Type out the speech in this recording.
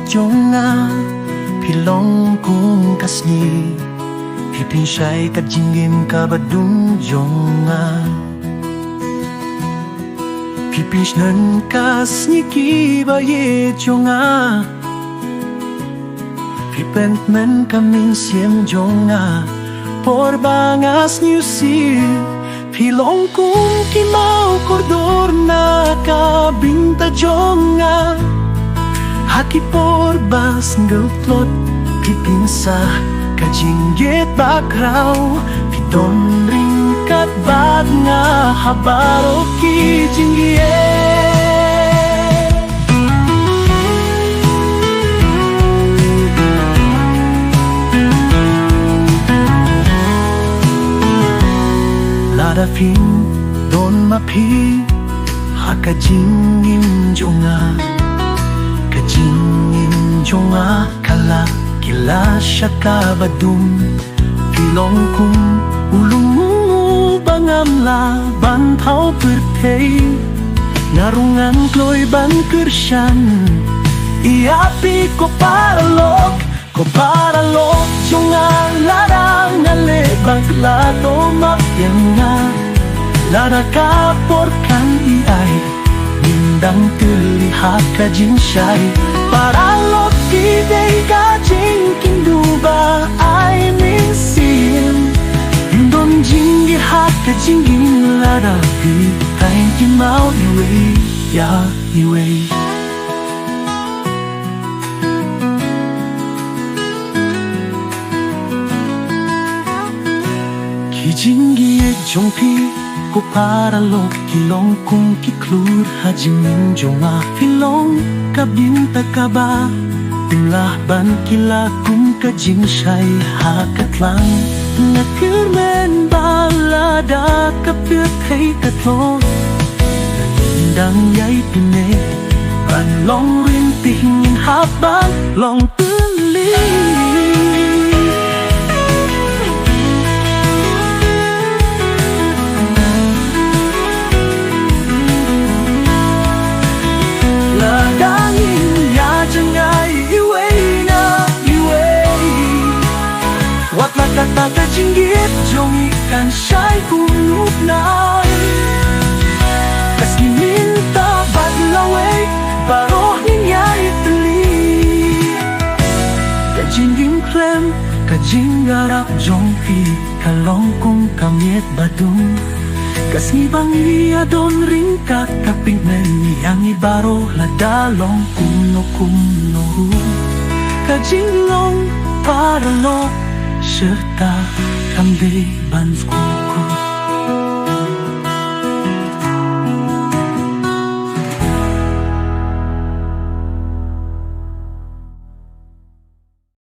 jonga pilong kung kasni Pipin siya'y kajingin kabadung jonga Pipin siya'y kasni kibaye jonga Pipent men kaming siem jonga Por bangas niusil Pilong kung kimau kordor na kabinta jonga Haki por bas ngeltlot Pipinsa kajinggit bakraw Pidon ringkat bag nga habaro ki jinggiet Lada fin don mapi hakajingin jonga Kajingin jonga kala kila siya kabadum Pilong kung ulungu bangamla bantau pertei Narungan kloy ban kersyan Iapi ko paralok jonga larang nalebag lato mapyenga Lara kaporkan iay Mindang terlihat kajing syai Paralok kidei kajing kinduba ay minsin Indon jinggi hat kajingin lara Pitay kimau iwe ya iwe Kijinggi e jongpi Ko paralok kilong kung kiklur hajimin jonga Filong kabinta kaba Timlah ban kila kung kajing syai hakatlang Nakirmen balada kapit kay katlo Nanindang yay pine Panlong rintihingin habang long pili Kata kajinggit jong ikan syai kunuk nai Kaski minta badlaway baroh ninyay teli Kajingging klem kajing garap jong pi Kalong kung kamiet badung Kaski bangi adon ringkat kaping niyang ibaro ladalong kuno Kajing long paralok serta kambing ban kuku